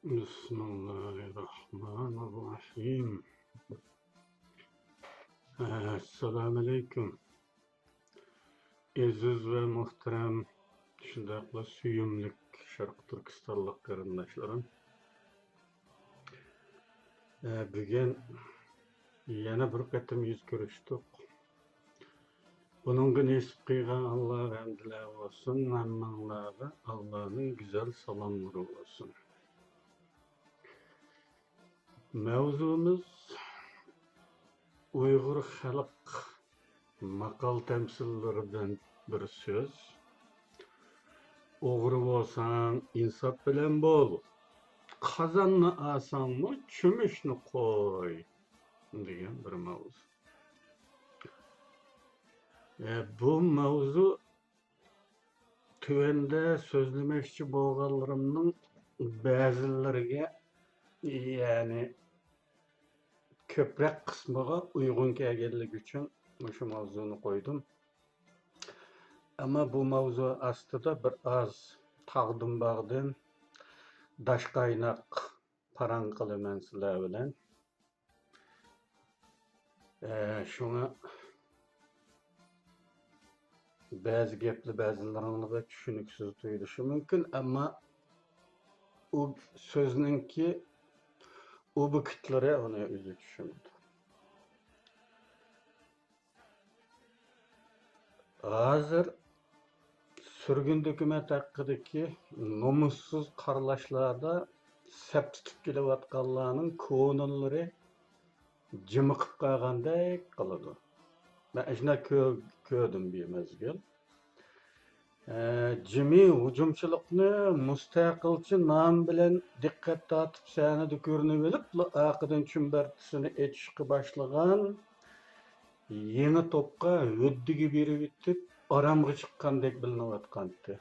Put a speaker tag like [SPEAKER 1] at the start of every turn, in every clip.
[SPEAKER 1] Bismillahirrahmanirrahim. Assalamu alaikum. Aziz ve muhterem, şundaqla suyumlik Şarkı Türkistanlık qarindaşlarım. Bugün yana bir qatim yüz görüşdük. Bununga nesip qilgan Allah hamdlar olsun, hammalarga Allah'ın güzel salamları olsun. Mevzumuz Uyghur xalq maqal temsillerinden bir söz. Oğru bolsan insaf bilen bol. Kazanını asan mı, çümüşünü koy degan bir mavzu. Bu mavzu tövende sözlemekçi bolganlarımның ba'zilariga, yani köprek kısmıga uygun kelganligi uchun şu mavzuni qo'ydim. Ama bu mavzu aslida bir az taqdim bag'din dash qaynaq paran qilaman sizlar bilan. Şuna ba'zi gaplar ba'zilaringizga tushuniksiz tuyulishi mumkin, ammo u so'zningki obyektlari uni o'zi tushundi. Hozir sürgün dokument haqidagi nomussuz qaralashlarda sap tutib kelayotganlarning ko'nillari jimiqib qolgandek qiladi. Ben shuna ko'rdim bemezgil. Jimi hujumchilikni mustaqilchi nom bilan diqqat tortib sanada ko'rinib olib, oqidan chumbartisini etishga boshlagan yeni to'pqa o'ddiga berib o'tib oramga chiqqandek bilinayotgandi.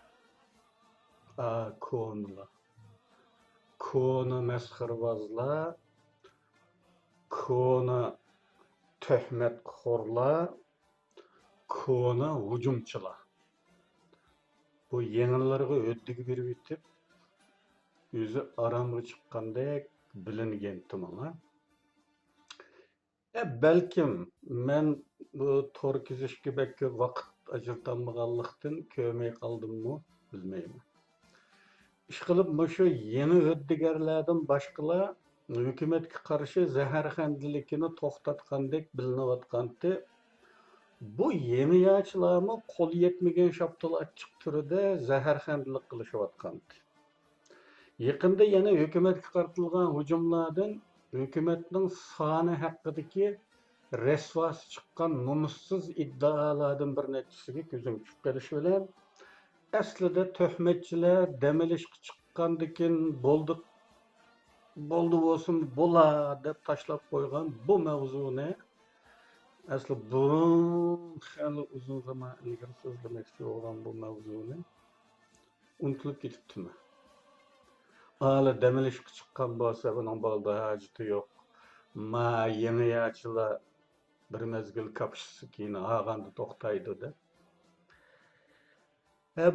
[SPEAKER 1] Kona mesxirbozlar, kona töhmetxo'rlar, kona hujumchilar. Bu yenilarga o'ddiga berib o'tib o'zi oramga chiqqandek bilingan tumana. Belkim men bu to'r kuzishga belki vaqt ajratolmaganlikdan ko'rmay qoldimmi, bilmayman. Ishqilib shu yeni o'ddigarlardan boshqalar hukumatga qarshi zaharxandlikini to'xtatgandek bilinayotgandi. Bu yeni yaşlarımı qo'l yetmagan shaptal achchiq turida zaharxandlik qilishyapti. Yaqinda yana hukumatga qaratilgan hujumlardan hukumatning soni haqidagi rasvosi chiqqan nomussiz iddaolardan bir nechasiga ko'zim tushib qolishi bilan aslida tuhmatchilar dam olishga chiqqandikin bo'ldi bo'lsin bo'la deb tashlab qo'ygan bu mavzuni asli burun hali uzun zaman ilgari so'zlamoqchi bo'lgan bu mavzuni unutilib ketibdimi? Hala dam olishga chiqqan bo'lsa buning bo'ldi hojati yo'q. Ma yeni yaşlar bir mezgil kapışısı keyin ağandı to'xtaydi de.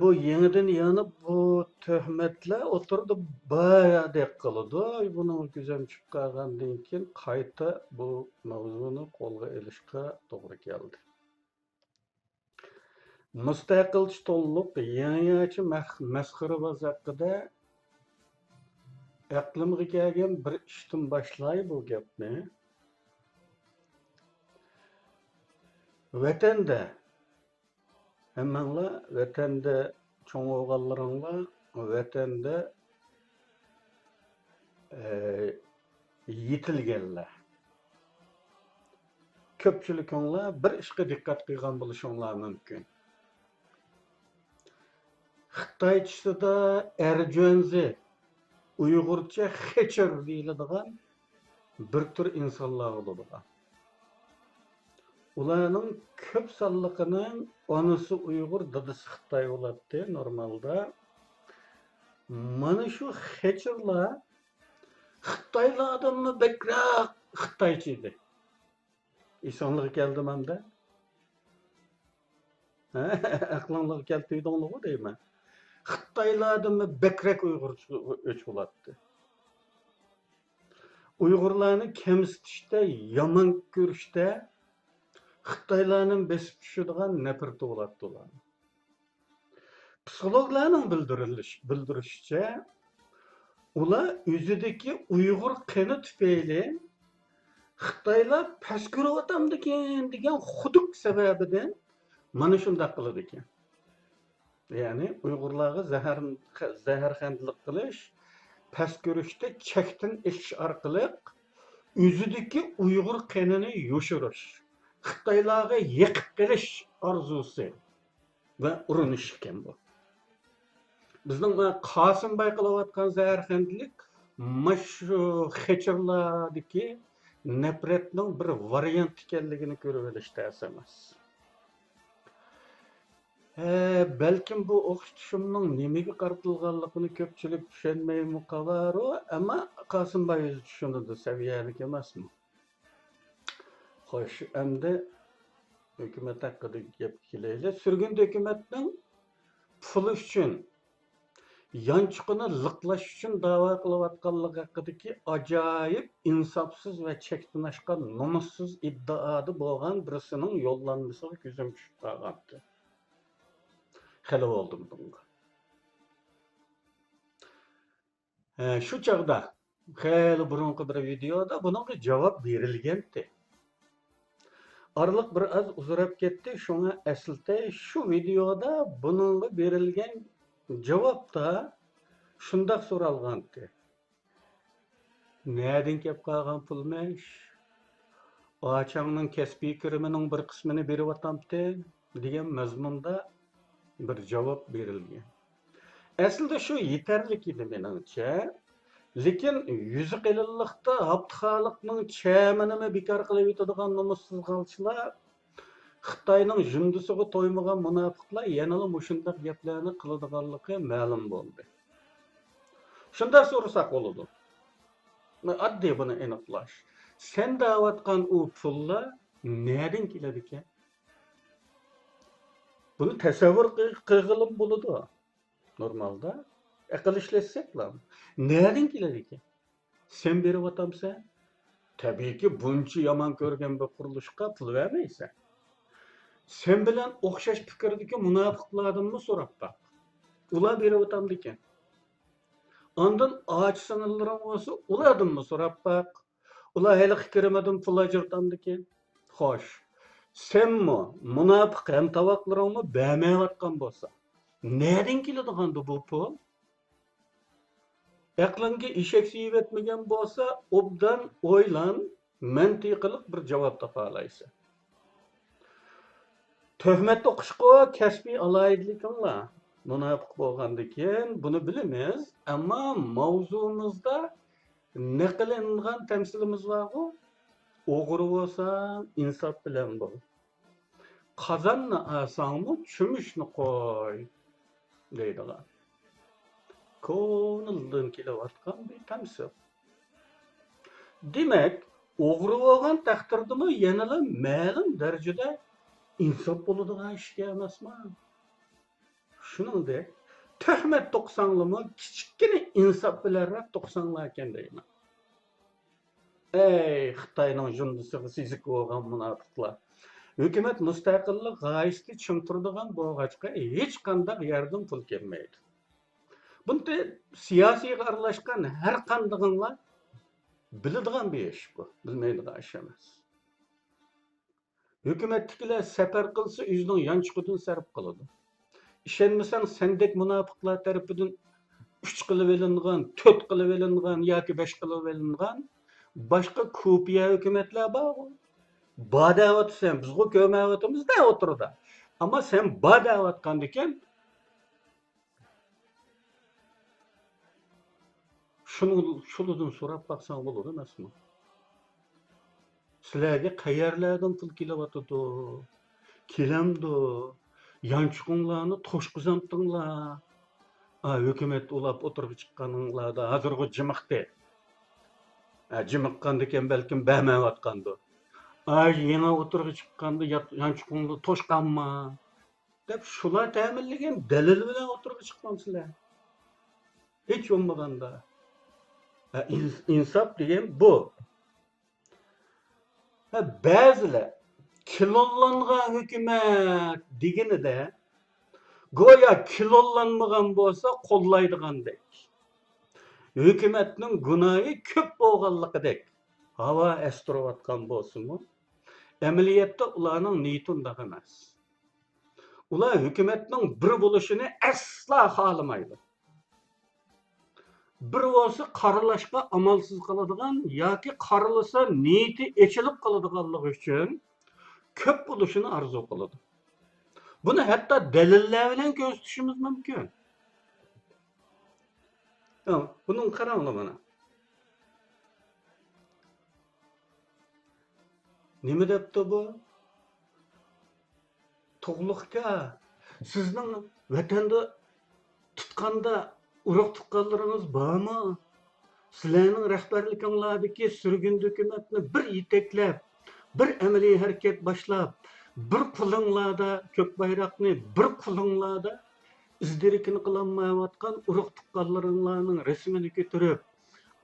[SPEAKER 1] Bu yeniden yanıp bu töhmetler oturdu bayadek kılıdı. Bunun güzel çıkargandan keyin qayta bu mavzuni qo'lga olishga to'g'ri keldi. Mustaqilchi to'lliq yangi masxaraboz haqida aqlimga kelgan bir ishdan boshlay bu gapni. Vatanda hammanglar vatanda cho'ng o'g'allaringlar vatanda yetilganlar. Ko'pchilikinglar bir ishga diqqat qilgan bo'lishinglar mumkin. Xitoychasida erjuanzi Uyg'urcha xechir deyiladigan bir tür insonlar bo'ladi. Ularning ko'p sonliqining onasi Uyg'ur, dadasi Xitoy bo'ladi normalda. Mana shu xechirlar Xitoylardanmi bekroq Xitoycha edi. Esonliq keldi menda. Aqlingizga keltirdingmi deyman. Xitoylardanmi bekroq Uyg'urcha o'ch bo'ladi. Uyg'urlarni kemsitishda, yomon ko'rishda Xitoylarning besib tushadigan nafrati bo'ladi ular. Psixologlarning bildirishicha, ular o'zidagi Uyg'ur qani tufayli Xitoylar past ko'ryotamdikan degan xuduk sababidan mana shunday qiladi ekan. Ya'ni Uyg'urlarga zaharxandlik qilish, past ko'rishda chekdan eshish orqali o'zidagi Uyg'ur qanini yoshirish, Xitoylarga yiqib qilish orzusi va urinish ekan bu. Bizning Qosimboy qilayotgan zaharxandlik mashu xechirlardagi nafratning bir variant ekanligini ko'rib olishda emas. Belkim bu o'qitishimning nimaga qaratilganligini ko'pchilik tushunmaymi qolaru, ammo Qosimboy o'zi tushunadi, saviyalik emasmi? Xo'sh, endi hukumat haqida gap kelaylik. Surgun hukumatning puli uchun, yanchiqini liqlash uchun da'vo qilayotganligi haqidagi ajoyib, insofsiz va chekdan oshgan nomussiz iddaoda bo'lgan birisining yo'llanmasiga ko'zim tushib qolgandi. Xeli oldum bunga. Shu chog'da xeli burungi bir videoda bunga javob berilgandi. Araliq bir az uzrab ketdi, shunga aslida shu videoda bunga berilgan javobda shundoq so'ralgandi. Nereden kelib qolgan pulmish? Ochangning kasbiy kirimining bir qismini berib atamdi degan mazmunda bir javob berilgan. Aslida shu yetarlik edi menimcha. Lekin yuzi qilinliqda Abduxoliqning chaminimi bekor qilib yetadigan nomussiz g'alchilar, Xitoyning jundisiga to'ymagan munofiqlar yana mushundaq gaplarni qiladiganligi ma'lum bo'ldi. Shunday so'rasak bo'ladi. Oddiy buni aniqlash. Sen da'vatgan u pullar nereden keladi ekan? Buni tasavvur qilg'ilim bo'ladi. Normalda aql ishlatsak-lam. Nereden keladi ekan? Sen berib otamsan? Tabiiyki buncha yomon ko'rgan bir qurilishga pul vermaysan. Sen bilan o'xshash fikrdagi munofiqlardanmi so'rab baq. Ular berib otamdi ekan. Ondan ağaç sınırlarım olsa ulardan mı so'rab baq. Ular hali fikrimdan pul ajratamdi ekan. Xo'sh, senmi munofiq ham tavoqlaringni bermayotgan bo'lsa, nereden keladigan bu pul? Aqlingga eshak siyib etmagan bo'lsa, obdan o'ylan, mantiqliq bir javob topa olaysan. Töhmet o'qishga kasbiy alayidliklar munofiq bo'lgandan keyin buni bilamiz, ammo mavzumizda naqlingan tamsilimiz bor-ku. O'g'ri bo'lsang, insof bilan bo'l. Qozonni asangmi, chumushni qo'y deydilar. Ko'ngildan kelayotgan bir tamsil. Demak, o'g'ri bo'lgan taqdirdami yana ma'lum darajada insof bo'ladigan ishga emasmi? Shuningdek, tuhmat to'qsonlimi kichikgina insof bilanroq to'qsonlar ekan deyman. Ey Xitoyning jundisiga sizik bo'lgan munofiqlar. Hukumat mustaqillik g'oyasida tushuntiradigan bo'lg'achqa hech qanday yerdan pul kelmaydi. Bunda siyosiyga aralashgan har qandig'inglar biladigan bir ish bu, bilmaydigan ish emas. Hukumatdagilar safar qilsa o'zining yanchiqidan sarf qiladi. İşenmesen sendek munofiqlar tarafidan 3 qilib olingan, 4 qilib olingan yoki 5 qilib olingan boshqa ko'piya hukumatlar bor. Badavot sen bizga ko'mayotimiz-da o'tirdi. Ammo sen badavotgan ekan shunidan so'rab baqsang bo'ladi emasmi? Sizlarga qayerlardan pul kelyotdi? Kelamdi? Yanchiqinglarni to'shqizamdinglar. Hukumat ulab o'tirib chiqqaninglarda hozirgi jimiqdi. Jimiqqanda ekan balkim bermayotgandi. Yana o'tirib chiqqanda yanchiqingni to'shqanma deb shular ta'minlagan dalil bilan o'tirib chiqqansizlar. Hech bo'lmaganda. İnsaf degan bu. Ba'zilar kilollangan hukumat deganida go'yo kilollanmagan bo'lsa qo'llaydigandek. Hukumatning gunohi ko'p bo'lganligidek havo estirayotgan bo'lsinmi? Amaliyotda ularning niyati undaq emas. Ular hukumatning bir bo'lishini asla xohlamaydi. Bir bo'lsa qaralashga amalsiz qoladigan yoki qaralasa niyati echilib qoladiganligi uchun ko'p bo'lishini orzu qiladi. Buni hatto dalillar bilan ko'rsatishimiz mumkin. Bunun qaranglar mana. Nima debdi bu? To'g'liqqa sizning vatanda tutqanda urug' tuqqanlaringiz bormi? Sizlarning rahbarliginglardagi surgun hukumatni bir yetaklab, bir amaliy harakat boshlab, bir qulinglarda ko'k bayroqni, bir qulinglarda izdirikini qilolmayotgan urug' tuqqanlaringlarning rasmini ko'tarib,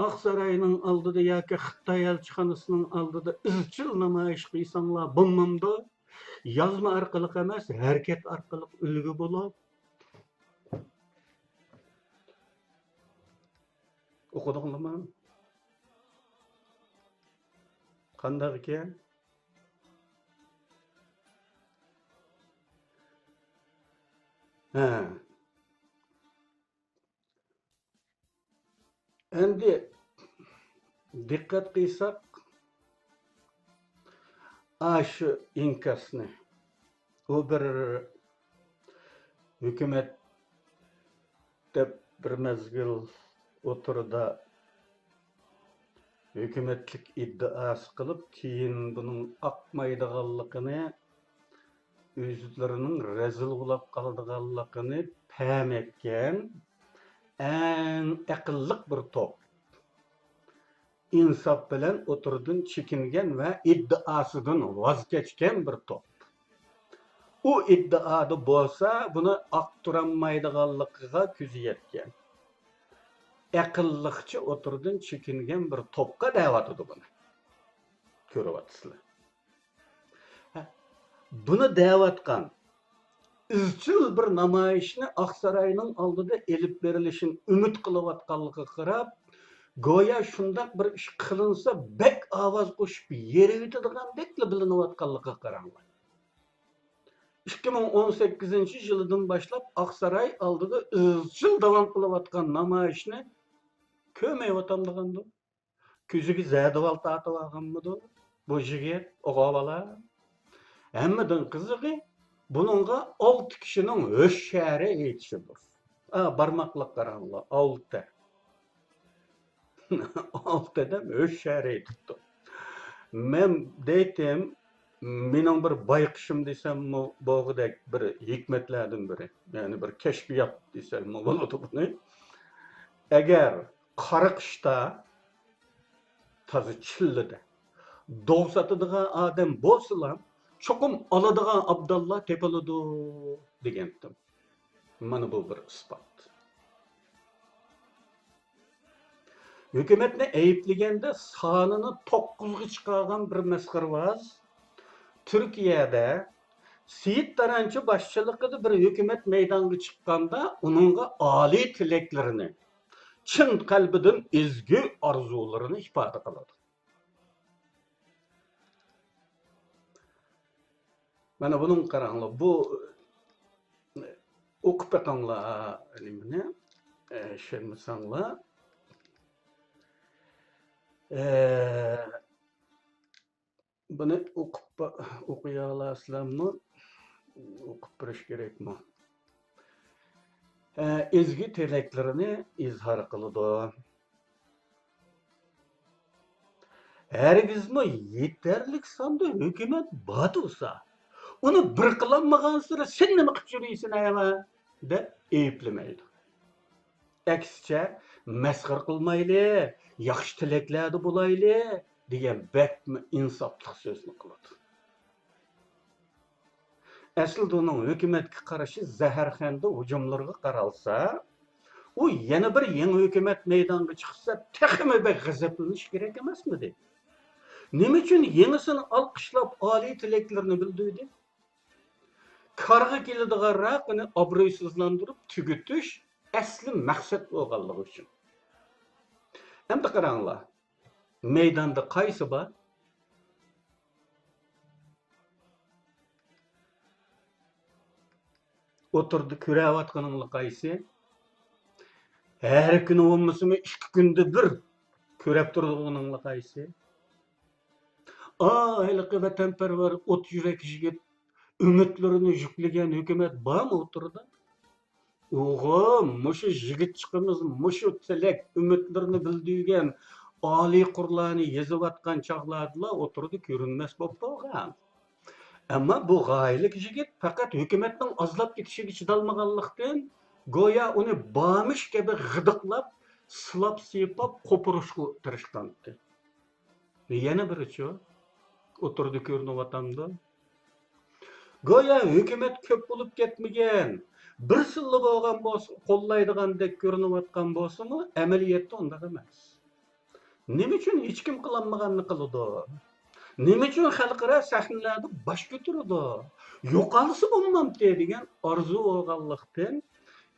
[SPEAKER 1] Oqsaroyning oldida yoki Xitoy elchixonasining oldida izchil namoyish qilsanglar bo'lmamdi. Yozma orqali emas, harakat orqali ulgu bo'lib o'qidinglarmi? Qanday ekan? Endi diqqat qilsak, shu inkasni u bir hukumat deb bir mezgil o'tirida hukumatlik iddaosi qilib, keyin buning oqmaydiganligini, o'zlarining razil bo'lib qoladiganligini pam etgan eng aqlliq bir to'p. İnsaf bilan o'tirdan chekingan va iddaosidan voz kechgan bir to'p. U iddaoda bo'lsa, buni oqtiranmaydiganligiga ko'zi yetgan. Aqlliqcha o'tirdan chekingan bir to'pga da'vat etdi buni. Ko'ryapsizlar. Buni da'vatgan izchil bir namoyishni Oqsaroyning oldida elib berilishini umid qilayotganligiga qarab, go'yo shundoq bir ish qilinsa bek ovoz qo'shib yeriydiganlikla bilinayotganligiga qaranglar. 2018-yildan boshlab Oqsaroy oldida izchil davom qilayotgan namoyishni ko'mayotgandigandi. Ko'ziga zadaval tatib olganmidi bu yigit, o'g'ovala. Hammadan qizig'i buningga 6 kishining ho'shari aytishidir. Barmoqlab qaranglar, 6. 6 da ho'shari aytibdi. Men deytim, mening bir bayqishim desammi, bo'g'idek bir hikmatlardan biri, ya'ni bir kashfiyot desammi bo'ladi buni. Agar qariqishda toza chillida do'satadigan odam bo'lsalar, cho'qim oladigan Abdullah tepiladi degandim. Mana bu bir isbot. Hukumatni ayblaganda sonini 9ga chiqargan bir masxaravoz Turkiyada Seyit Taranchi boshchiligida bir hukumat maydonga chiqqanda uningga oliy tilaklarini, chin qalbidan ezgu orzularini ifoda qiladi. Mana bunun qaranglar, bu o'qib beqanglar, nimani tushunmasanglar, buni o'qiy olasizlarmi? O'qib berish kerakmi? Ezgu tilaklarini izhor qiladi. Hargizmi yetarlik sonda hukumat botulsa, uni bir qilolmagan sira sen nima qilib yuraysan ayama deb ayiblamaydi. Aksicha masxar qilmayli, yaxshi tilaklarda bo'layli degan bakmi insofli so'zni qiladi. Aslida uning hukumatga qarshi zaharxanda hujumlarga qaralsa, u yana bir yangi hukumat maydonga chiqsa texmi bir g'azablanish kerak emasmidi? Nima uchun yangisini olqishlab oliy tilaklarini bildirdi? Karga keladigan raqini obro'sizlantirib tugutish asli maqsad bo'lganligi uchun. Endi qaranglar, maydonda qaysi bor? O'tirdi ko'rayotganinglar qaysi? Her kuni olmasimi 2 kunda bir ko'rib turganinglar qaysi? Aylıqı vatanperver ot yürek yigit ümitlerini yüklegen hükümet bağ mı oturdu? Oğlum, muşu yigit çıkımız, muşu tilek ümitlerini bildiğen Ali Kur'an'ı yazıvatkan çağlardılar oturdu görünmez bop bolgan. Ama bu gaylik yigit fakat hükümetin azlap gitişi çidalmaganlıktan goya onu bağmış gibi gıdıklap, sılap sıyıpap kopuruşku tırışkandı. Yana biri ço, oturdu görünüp atamdı. Goya hükümet köp bulup ketmegen, bir sıllı bolgan bolsa, kollaydigandek görünüp atkan bolsa mı, ameliyatda onda emas. Nima uchun hech kim qilinmaganini qiladi? Nima uchun xalqaro sahnalarda bosh ko'taradi? Yo'qolsa bo'lmamdi degan orzu bo'lganlikdan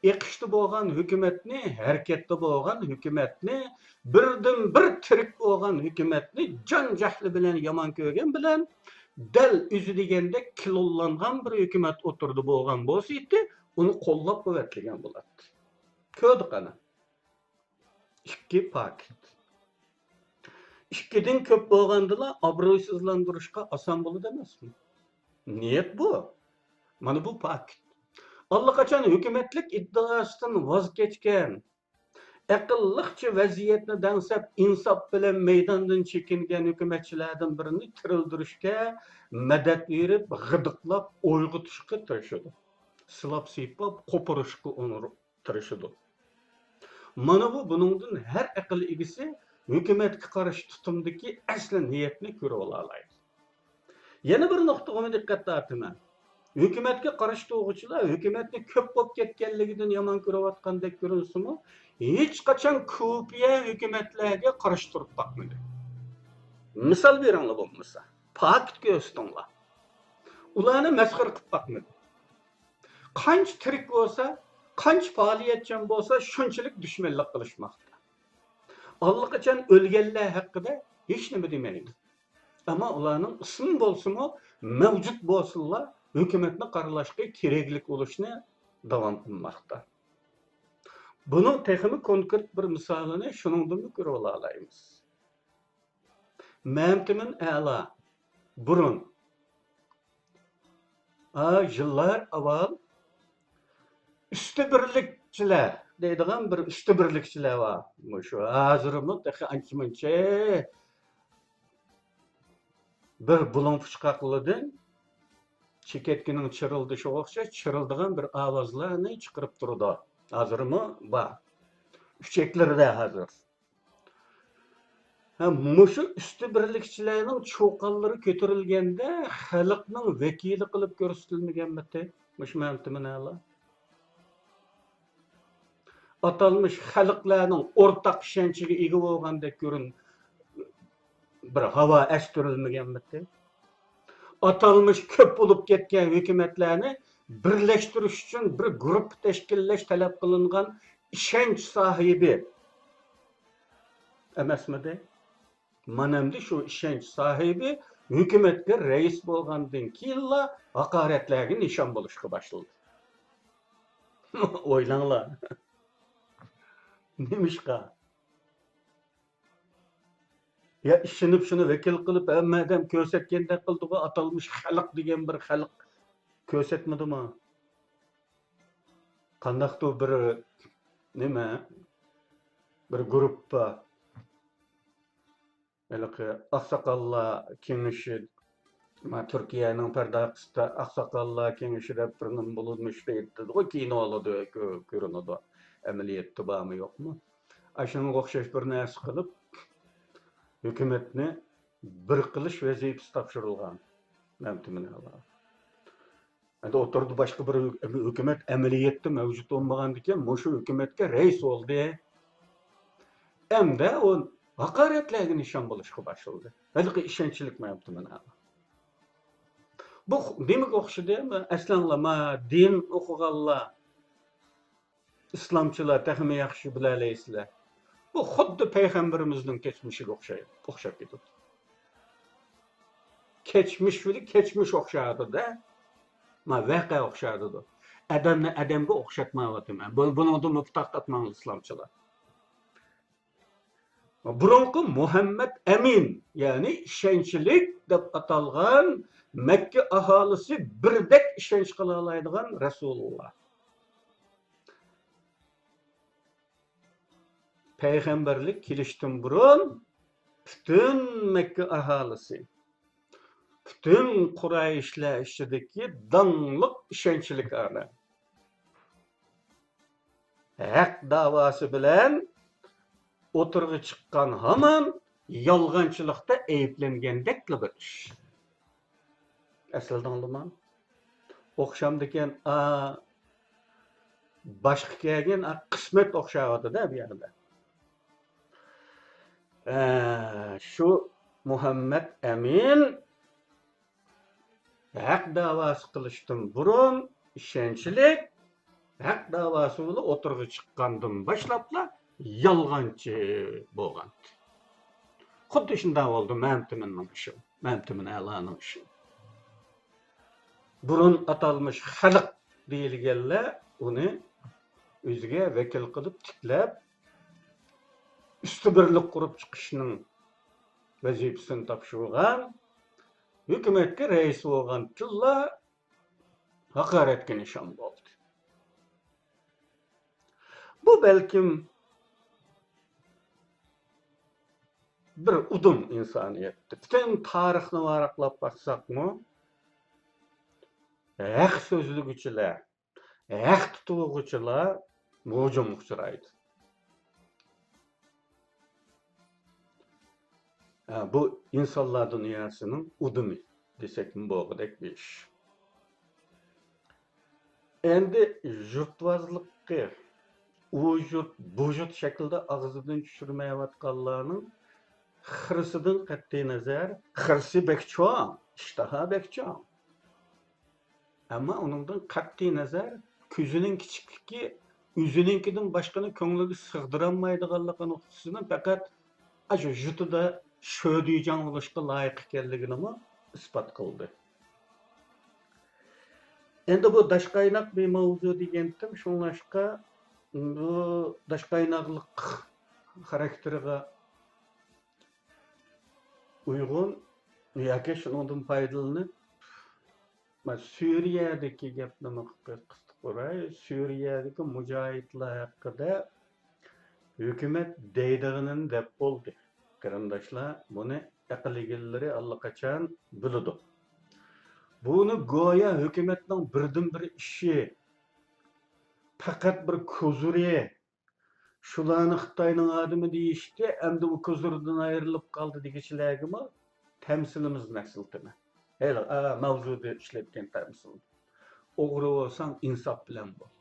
[SPEAKER 1] eqishda bo'lgan hukumatni, harakatda bo'lgan hukumatni, birdan bir tirik bo'lgan hukumatni jon jahli bilan yomon ko'rgan bilan dal o'zi deganda kilollangan bir hukumat o'tirdi bo'lgan bo'lsa edi, uni qo'llab quvvatlagan bo'ladi. Ko'rdi qani. Ikki paket. İkiden köp bo'lgandila obro'sizlantirishga oson bo'ladi emasmi? Niyat bu. Mana bu paket. Allaqachon hukumatlik iddaosidan voz kechgan, aqlliqcha vaziyatni dansab insof bilan maydondan chekingan hukumatchilardan birini tirildirishga madad berib, g'idiqlab, o'yg'itishga tirishadi. Silab siypab, qo'porishga tirishadi. Mana bu buningdan har aql egisi hükümetke karşı tutumdaki asli niyetini görüp alalayız. Yana bir nuqtaga diqqat tortaman. Hükümetke karşı to'g'richilar hükümetni ko'p bo'lib ketganligidan yomon ko'rayotgandek ko'rinsimi, hech qachon ko'piya hükümetlarga qarshi turib boqmadi. Misol beringlar bo'lmasa, fakt ko'rsatinglar. Ularni masxara qilib boqmadi. Qancha tirik bo'lsa, qancha faoliyatchan bo'lsa, shunchalik dushmanlik qilishmoqda. Allaqachon o'lganlar haqida hech nima demaydi. Ammo ularning ismi bo'lsa-mu, mavjud bo'lsinlar, hukumatni qaralashga keraklik bo'lishni davom qilmoqda. Buning texnik konkret bir misolini shuningdan ko'rib olamiz. Ma'mtimin a'la burun yillar avval üstü birlikçiler deydigan bir üstü birlikçiler var. Şu hozirmi ancha-muncha bir bulun puchqoqlidan cheketkining chirildishi o'xshash chirildigan bir ovozlarni chiqarib turdi. Hozirmi bor. Ucheklarda hozir. Mushu üstü birlikçilerning cho'qonlari ko'tarilganda xalqning vakili qilib ko'rsatilmaganmi? Mush ma'mtiminala. Atalmış xalqlarning o'rtaq ishonchiga ega bo'lgandek ko'rin bir havo ashtirilmaganmi? Atalmış ko'p bo'lib ketgan hukumatlarni birlashtirish uchun bir guruh tashkillash talab qilingan ishonch sohibi emasmidi? Manamda shu ishonch sohibi hukumatga rais bo'lgandan keyinla haqoratlarga nishon bo'lishga boshladi. O'ylanglar. Nemishqa? Ya ishinib shuni vakil qilib hammadan ko'rsatgandek qildi-ku, atalmış xalq degan bir xalq ko'rsatmadimi? Qandaqdir bir nima? Bir guruhda Aqsoqollar kengashi, Turkiyaning Pardaqisda Aqsoqollar kengashi deb bir nim bo'lmish deydi. O kinolarda ko'rinadi. Ameliyatda bormi yo'qmi? Ashunga o'xshash bir narsa qilib hukumatni bir qilish vazifasi topshirilgan. Ma'mtiminala. Endi oturdu başka bir hükümet amaliyotda mavjud bo'lmagandan keyin mushu hukumatga rais bo'ldi. Endi u haqoratlarga nishon bo'lishga boshladi. Haligi ishonchlik ma'lumotni mana. Bu demak o'xshadimi? Aslanlama din o'qiganlar, islomchilar texmi yaxshi bilalaysizlar. Bu xuddi payg'ambarimizning kechmishiga o'xshab ketadi. Kechmish o'xshadi-da. Ma voqea o'xshadi. Adamni adamga o'xshatmayapman. Buningdan muftaq qatman islomchilar. Burunqi Muhammad Amin, ya'ni ishonchlik deb atalgan Makka aholisi birdek ishonch qila oladigan Rasululloh. Payg'ambarlik kelishdan burun butun Makka aholisi, butun Qurayshlar ichidagi donliq ishonchlik ana. Haq davosi bilan o'tirg'i chiqqan hamon yolg'onchilikda ayblangandek bir ish. Aslida anlaman. O'xshamdikan boshqa kelgan qismat o'xshaydi-da bu yerda. Shu Muhammad Amin haq davosi qilishdan burun ishonchlik, haq davosi bilan o'tirg'i chiqqandan boshlablar yolg'onchi bo'lgan. Xuddi shunday bo'ldi Ma'mtiminning ishi, Ma'mtimin a'loning ishi. Burun atalmış xalq deyilganlar uni o'ziga vakil qilib tiklab usti birlik qurib chiqishning vazifasini topshirgan, hukumatga rais bo'lgan tilla haqoratga nishon bo'ldi. Bu balkim bir udum insoniyatda. Butun tarixni varaqlab baksakmı, haq so'zlug'ichilar, haq tutuvchilar hujum uchraydi. Bu insonlar dunyosining udumi desak bo'lg'idek bir ish. Endi yurtvozlikqa bu yurt shaklda og'zidan tushirmayotganlarning xirsidan qat'iy nazar, xirsi bekcho'ng, ishtaha bekcho'ng. Ama onundan qat'iy nazar, ko'zining kichikligi o'zininkidan boshqani ko'ngliga sig'diranmaydiganligi nuqtasidan faqat shu jutida sho'diyjan bo'lishga loyiq ekanligini isbot qildi. Endi bu dashqaynoq bir mavzu degandim, shunlashqa bu dashqaynoqlik xarakteriga uyg'un yoki shundan foydalanib Suriye'deki gapni qisqa qo'ray, Suriye'deki mujohidlar haqida hukumat deydig'ini deb bo'ldi. Qarindoshlar, buni aql egallari allaqachon biladi. Buni go'yo hukumatning birdan-bir ishi, faqat bir ko'zuri, shularni Xitoyning odami deyishdi, endi u ko'zuridan ayrilib qoldi degichlarga tamsilimiz nasiltimi. Hele mavzuda ishlatgan tamsil. O'g'ri bo'lsang insof bilan bo'l.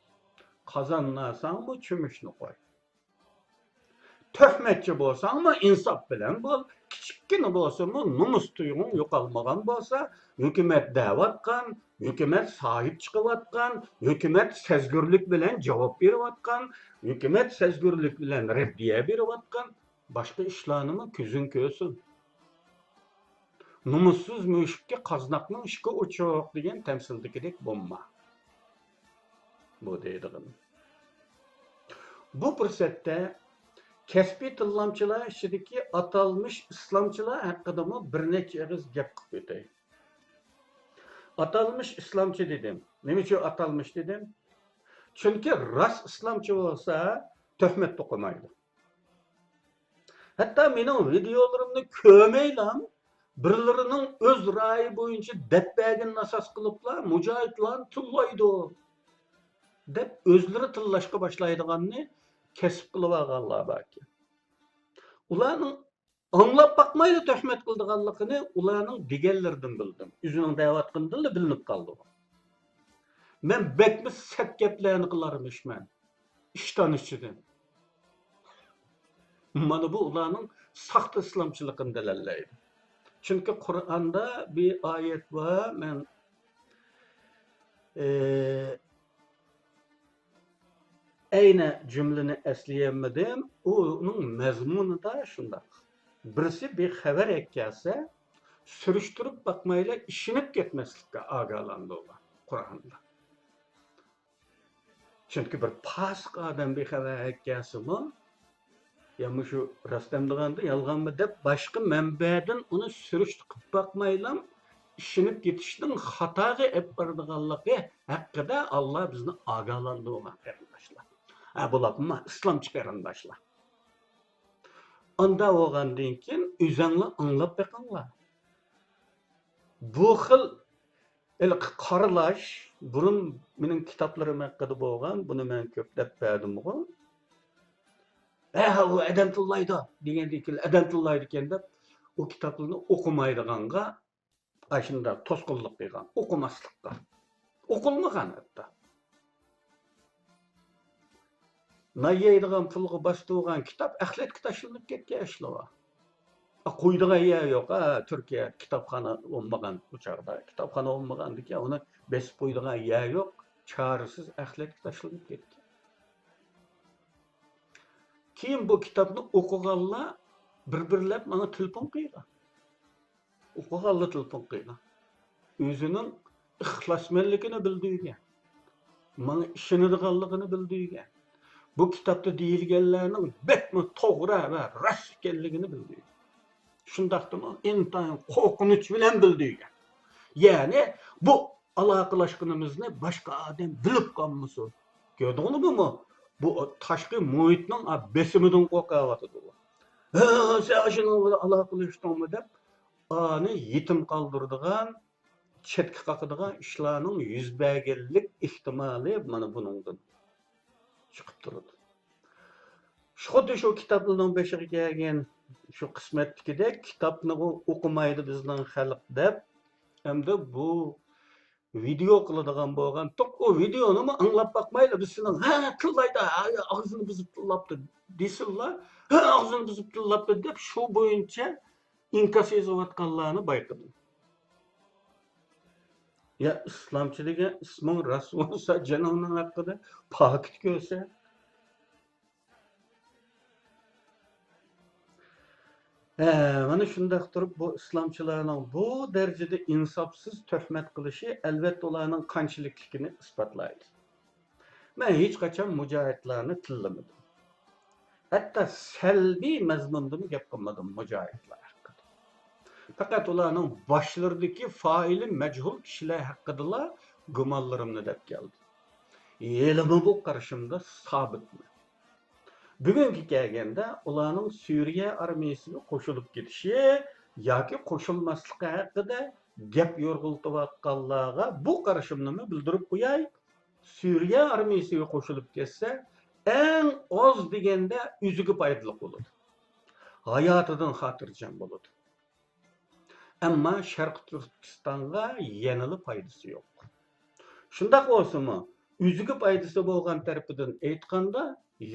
[SPEAKER 1] Qozonmasangmi cho'mishni qo'y. Tuhmatchi bo'lsangmi insof bilan bo'l. Kichikgina bo'lsa-mu nomus tuyg'ung yo'qolmagan bo'lsa, hukumat da'vatgan, hukumat sahib chiqayotgan, hukumat sezgurlik bilan javob berayotgan, hukumat sezgurlik bilan raddiya berayotgan, boshqa ishlarni ko'zing ko'rsin. Numussuz mushukka qaznaqning ishga o'choq degan tamsildagidek bo'lma. Bu deydig'im. Bu fursatda kasbiy tillamchilar ichidagi atalmış islomchilar haqida bir necha og'iz gap qilib o'tay. Atalmış islomchi dedim. Nima uchun atalmış dedim? Chunki rost islomchi bo'lsa tuhmat to'qimaydi. Hatto mening videolarimni ko'rmaylam. Birlarining o'z ra'yi bo'yicha dabbagan asos qiliblar, mujohidlar tillaydi deb o'zlari tillashga boshlaydiganni kasb qilib olganlar balki. Ularning anglab bakmayla tuhmat qildiganligini ularning deganlaridan bildim. O'zining da'vatqindan bilinib qoldi. Men bekmi sert geplerini kılarmışman. İştan içidim. Mana bu ularning saxta islomchiligini dalillaydi. Chunki Qur'onda bir oyat var, men ayni jumlani esleyemmedim. Onun mazmunida shundoq. Birisi bir xabar etkelse, sürüştürüp bakmayla işinip ketmeslikka agalandı ular Qur'onda. Çünkü bir pasık adam bir xabar etkelse mi, ya şu rastlamdığında yalgan mı dep başka menbeden onu sürüştürüp bakmayla işinip getişinin hatağı ep bardıganlığı hakkında Allah bizni agalandı ular qarindaşlar. Ha bular mı İslam qarindaşlar. Onda oğandan keyin özüňle anlap bakаңlar. Bu xil qaralaş burun mening kitaplarım hakkında bolgan, bunu men köplep berdim-go. O adam tullaydı degендeki adam tullaydı ekan dep o kitaplarını okumaydiganga aşında tosqunluq qilgan, okumaslıkka. Okulmagan hatta. Nayeydigan pulga bastırgan kitap ahlet kitaşılıp ketken işlewa. Kuyduğun yer yok. Türkiye kitapxana olmagan bu çağda. Kitapxana olmagan diye onu besip kuyduğun yer yok. Çaresiz ahlet kitaşılıp ketken. Kim bu kitabını okuganlar bir-birlep bana telefon qıygan. Okuganlar telefon qıygan. Özünün ixlasmenligini bildirgen. Bana işinidiganligini bildirgen. Bu kitapta deyilgenlerinin bekmi toğra ve rast ekenligini bildirgen. Şundaqdan intayin korkunç bilen bildirgen. Yani bu alaqalaşqınımızını başka adam bilip qalmısı. Gördüğünüz mü? Bu taşqi muhitning besimidin qoqavatıdır. Sen şunu alaqalaşdın dep ani yetim qaldırdıgan, chetki qaqıdıgan işlarning yüz berganlik ihtimali mana buningdan chiqib turadi. Xuddi shu kitoblarning beshiga kelgan shu qismatdagidek kitobni o'qimaydi bizning xalq deb hamda bu video qiladigan bo'lgan o videoni anglab bakmayla biz sening tillaydi og'zini buzib tillabdi desinlar og'zini buzib tillabdi deb shu bo'yicha inkas yozayotganlarni bayqadim. Ya islomchi degan isming rost bo'lsa janoning haqida pokit ko'rsa mana shundoq turib bu islomchilarning bu darajada insofsiz tuhmat qilishi albatta ularning qanchalikligini isbotlaydi. Men hech qachon mujohidlarni tillamadim. Hatto salbiy mazmunda gap qilmadim mujohidlar haqida. Faqat ularning boshlaridagi faili majhul kishilar haqida gumonlarimni deb keldi. Elimi bu qarashimda sabitmi. Bugungi kelganda ularning Suriya armiyasiga qo'shilib ketishi yoki qo'shilmasligi haqida gap yo'rg'iltayotganlarga bu qarashimni bildirib qo'yay. Suriya armiyasiga qo'shilib ketsa, eng oz deganda o'ziga foydali bo'ladi. Hayotidan xotirjam bo'ladi. Ammo Sharq Turkistonga yanada foydasi yo'q. Shundoq bo'lsa-mu, o'ziga foydasi bo'lgan tarafidan aytganda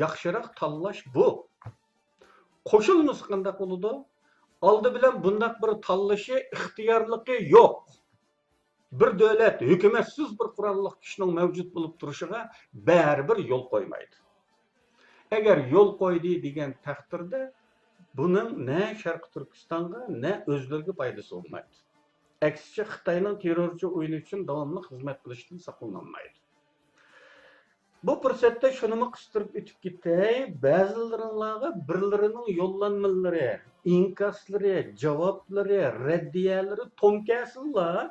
[SPEAKER 1] yaxshiroq tanlash bu. Qo'shilmasi qanday bo'ladi? Oldi bilan bunday bir tanlashi ixtiyorligi yo'q. Bir davlat hukumatsiz bir qurolli kishining mavjud bo'lib turishiga baribir yo'l qo'ymaydi. Agar yo'l qo'ydi degan taqdirda buning ne Sharq Turkistonga ne o'zlariga foydasi bo'lmaydi. Aksicha Xitoyning terrorchi o'yini uchun davomli xizmat qilishdan saqlanolmaydi. Bu fursatda shuni qistirib o'tib ketay, ba'zilaringlarga birlarining yo'llanmalari, inkaslari, javoblari, raddiyalari tomkasinlar.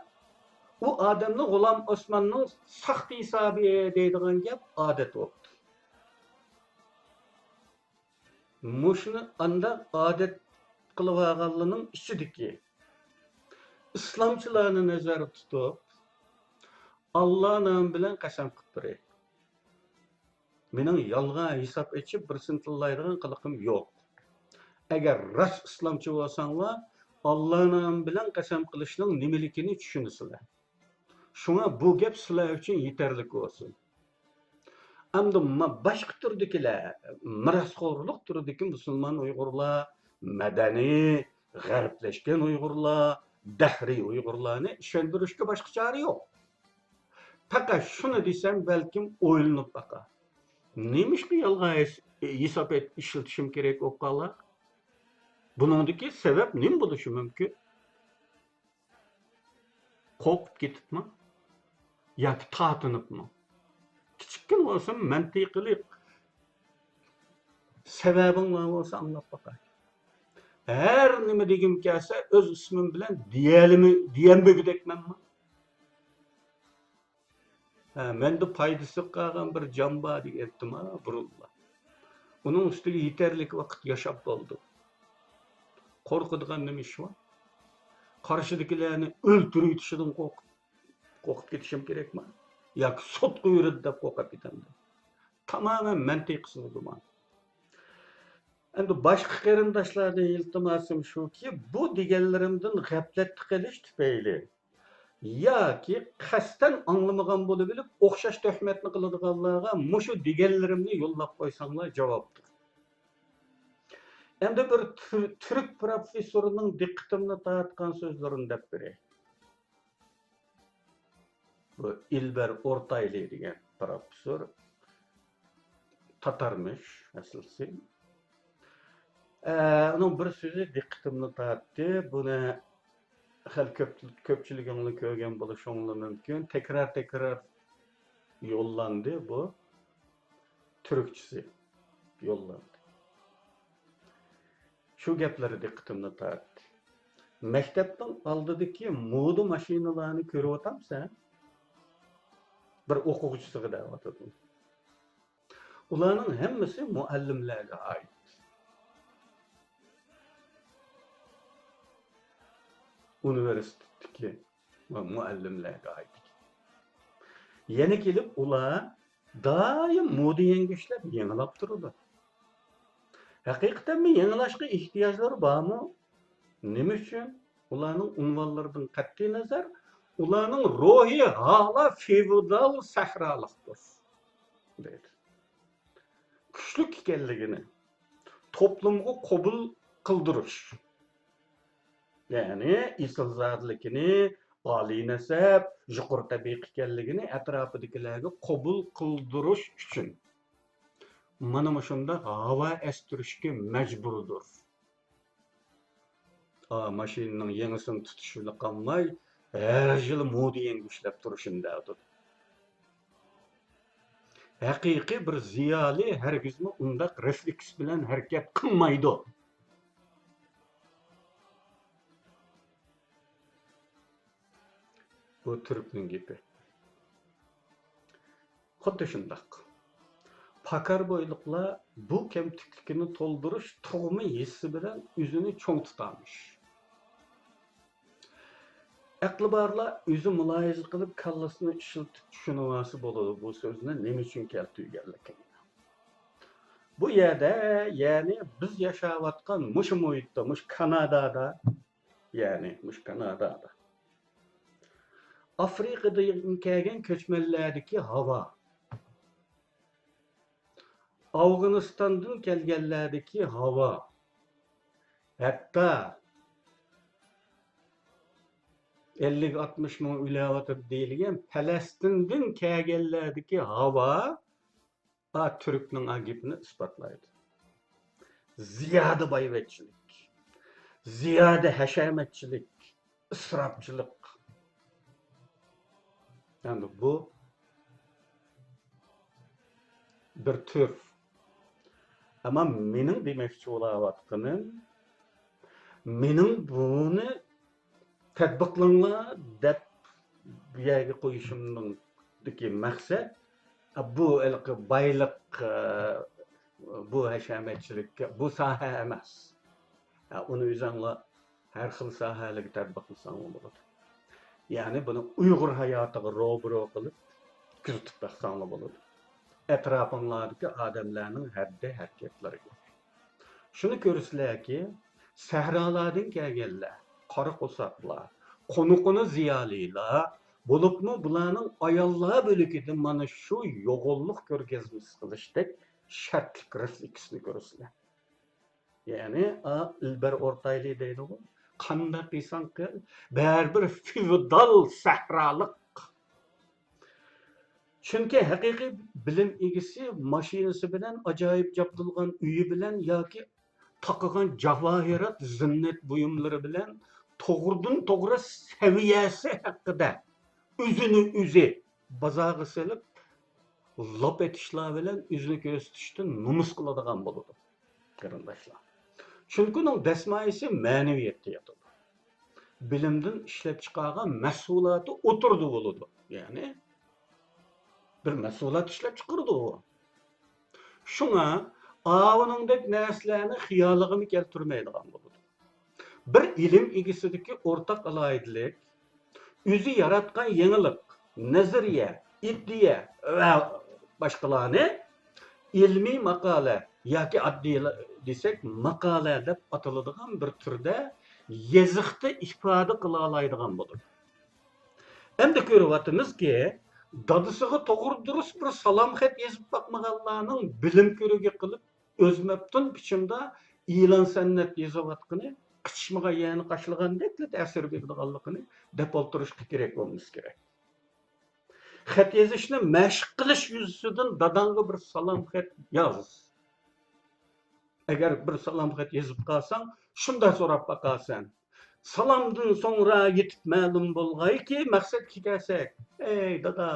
[SPEAKER 1] U odamni G'ulom Osmonning saxta hisobi deydigan gap odat bo'ldi. Mushuni anda odat qilib olganlarning ichidagi islomchilarni nazarda tutib, Alloh nomi bilan qasam qilib turay. Mening yolg'on hisob etib bir sintillaydigan qilig'im yo'q. Agar rost islomchi bo'lsanglar, Alloh nomi bilan qasam qilishning nimaligini tushunasizlar. Şuna bu gap sizlar uchun yetarli olsun. Endi başqa turdikilar, mirosxo'rlik turidiki musulmon Uyg'urlar, madaniy, g'arblashgan Uyg'urlar, dahriy Uyg'urlarni ishontirishga boshqa chora yo'q. Faqat shuni desam, balkim o'ylanib baqa. Neymişki yalg'on hisob ishlatishim kerak o'qalar? Buningdagi sabab nima bo'lishi mumkin? Qo'rqib ketibmi yoki tortinibmi? Kichikkin bo'lsin mantiqli sababing bo'lsa anglab baqay. Her nima degim kelsa o'z ismim bilan diyambegidekmanmi? Menda foydasi qolgan bir jon bor deb aytdim burunlar. Uning ustiga yetarli vaqt yashab bo'ldi. Qo'rqadigan nima ish bor? Qarshidagilarni o'ltirib yutishidan qo'rqib ketishim kerakmi? Yoki sud quyuradi deb qo'rqib ketaman. Tamamen mantiqsiz gumon. Endi boshqa qarindoshlarga iltimosim shuki, bu deganlarimdan g'aflat qilish tufayli yoki qasddan anglamagan bo'lib bilib, o'xshash tuhmatni qiladiganlarga mushu deganlarimni yo'llab qo'ysanglar javobdir. Endi bir turk professorining diqqatimni tortgan so'zlarini deb beray. Bu İlber Ortaylı degan professor tatarmış aslisi. Onun bir so'zi diqqatimni tortdi. Buni hal ko'pchiligingni ko'rgan bo'lishinglar mumkin. Tekrar yo'llandi bu. Turkchasi yo'llandi. Shu gaplari diqqatimni tortdi. Maktabning oldidagi moda mashinalarini ko'rib o'tamsan? Bir o'quvchisiga da'vatladim. Ularning hammasi muallimlarga oid. Universitetdagi muallimlarga oid. Yana kelib ular doim moda yangi ishlab yangilab turadi. Haqiqatan yangilashga ehtiyojlari bormi? Nima uchun? Ularning unvonlaridan qat'iy nazar, ularning ruhiy hala feodal sahrolikdir. Deydi. Kuchli ekanligini toplumga qabul qildirish. Ya'ni islzodlikini, oliy nasab, yuqori tabiiy ekanligini atrofidagilarga qabul qildirish uchun mana shunda havo astirishga majburdir. Mashinaning yangisini tutishini qolmay, her yil moda yangi ishlab turishindadir. Haqiqiy bir ziyoli hargizmi undaq refleks bilan harakat qilmaydi. Bu Türk'ün gibi. Xuddi shundoq. Pakar boyliqlar bu kamtikligini to'ldirish tug'mi hissi bilan o'zini cho'ng tutamish. Aqli borlar o'zi muloyiza qilib kallasini ishiltib tushunuvasi bo'ladi bu so'zni nima uchun keltirganligini. Bu yerda, ya'ni biz yashayotgan mush muhitda, mush Kanadada, ya'ni mush Kanadada Afrikada kelgan ko'chmanlardagi havo, Afg'onistondan kelganlardagi havo, hatto 50-60 ming uylar deyilgan Falastindan kelganlardagi havo Türkning agibini isbotlaydi. Ziyoda boyvachchilik, ziyoda hashamatchilik, isrofchilik. Yani bu bir tür. Ama mening demoqchi bo'layotganim, mening buni tatbiqlanglar deb bu yerga qo'yishimdagi maqsad bu boylik, bu hashamatchilikka, bu soha emas. Uni o'zinglar har xil sohalarga tatbiqlasang bo'ladi. Yani bunu Uygur hayatıga ro'baro qilib kuzatib baxsanglar bo'ladi. Etrafinglardagi odamlarning haddi harakatlariga. Shuni ko'rsizlarki, sahrolardan kelganlar, qora qo'soqlar, qo'nuqini ziyolilar, Bulupmu bularning ayollar bölükide mana şu yoğunluk görgezmesi kılıştık şartlık refleksini görürsüler. Yani ilber ortaylı deydi bu. Kanda kıysan ki bir feodal sahralık. Çünkü hakiki bilim ilgisi maşinesi bilen acayip yaptırılgan üyü bilen yoki takılan cavahirat zinnet buyumları bilen toğurdun toğra seviyesi hakkında üzünü üzi bazağı selip lap etişler bilen üzünü göstişten numus kıladigan boludu. Kırındaşlar. Çünkü onun desmayesi maneviyette yatıdı. Bilimden işlep çıkargan mesulatı oturdu boludu. Yani bir mesulat işlep çıkardı o. Şuna avınındaki neslerini hiyalığını keltirmeydigan boludu. Bir ilim ilgisideki ortak alaydilik, üzü yaratkan yenilik, nazariye, iddiye ve başkalarını ilmi makale yoki adli desek makale deb ataladigan bir turda yazıqda ifade qila oladigan bo'ladi. Endi ko'ryapmizki, dadisiga to'g'ri durust bir salom xat yozib bakmaganlarning bilim ko'rigi qilib o'zmabtun bichimda e'lon sannat yozayotgani qichishmaga yani qashlagandek ta'sir beradiganligini deb o'tirishga kerak bo'lmasa kerak. Xat yazishni mashq qilish yuzasidan dadangga bir salom xat yoz. Agar bir salom xat yozib qolsang, shunda so'rab baqasan. Salamdan sonra yetib ma'lum bo'lg'ayki, maqsad kelsak, ey dada,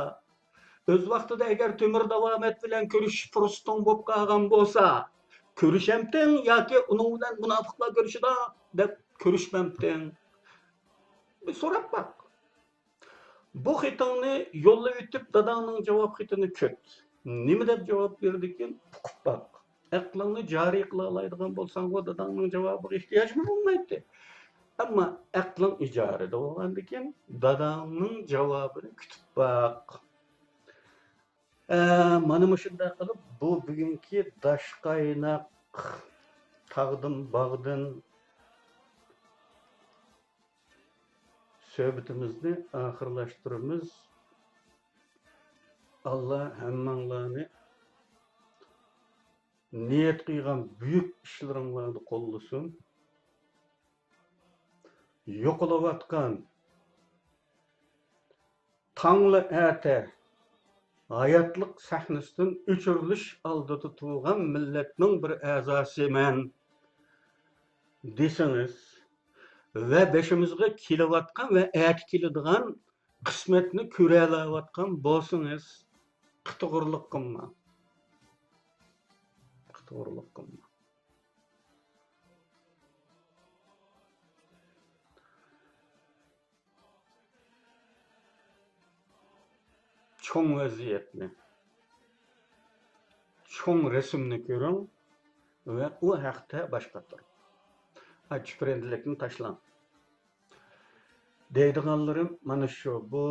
[SPEAKER 1] o'z vaqtida agar temir davomat bilan ko'rishish fursatың bo'lib qolgan bo'lsa, ko'rishamding yoki uning bilan munofiqlar ko'rishida deb ko'rishmamding. Bir so'rab baq. Bu xitini yo'llab o'tib dadangning javob xitini ko't. Nima deb javob berdikin? Uqib baq. Aqlingni joriy qila oladigan bo'lsang, o dadangning javobiga ehtiyoj bo'lmaydi. Ama aqling ijarada bo'lgandan keyin dadangning javobini kutib baq. Mana shunday qilib bu bugungi Daşqaynoq taqdim bag'din suhbatimizni oxirlashtiramiz. Allah hammanglarni niyet qilgan büyük ishlaringlarni qo'llasin. Yo'qolayotgan tangli ate hayatlık sahnesinden o'chirilish oldida turgan millatning bir a'zosiman desangiz ve beşimizga kelayotgan ve ati keladigan qismatni ko'ralayotgan bo'lsangiz qitg'urlik qilma. Qitg'urlik qilma. Çoğun vaziyetni, çoğun resimni görün ve o haqda başqatir. Açıfrendilikni taşlan. Deydiganlarım mana şu, bu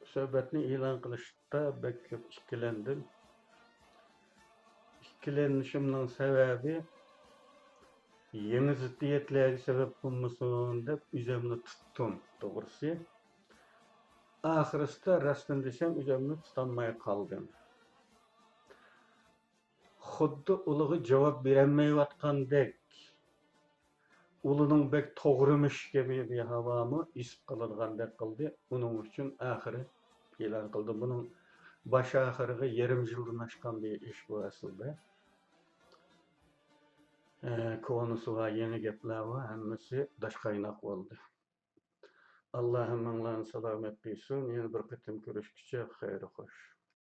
[SPEAKER 1] söhbetni e'lon qilishda bek ko'p ikkilendim. İkkilenishimning sababi yeni ziddiyetlerge sebep bulmasın deb üzemni tuttum doğrusu. Ahiriste rastin desem üzemni tutanmay kaldım. Xuddi uluğu cevap veremeyotgandek, uluning bek to'g'rimish gibi bir havamı isip qiladigandak qildi. Bunun için ahiri e'lon qildim. Bunun baş ahiriga yarim yildan oshgan bir ish bu aslida. Konusu var, yeni gepler var, hemmesi Daşqaynoq oldu. Allah'ım onların selamet bilsin, yeni bir kıtım görüşkice hayırlı hoş.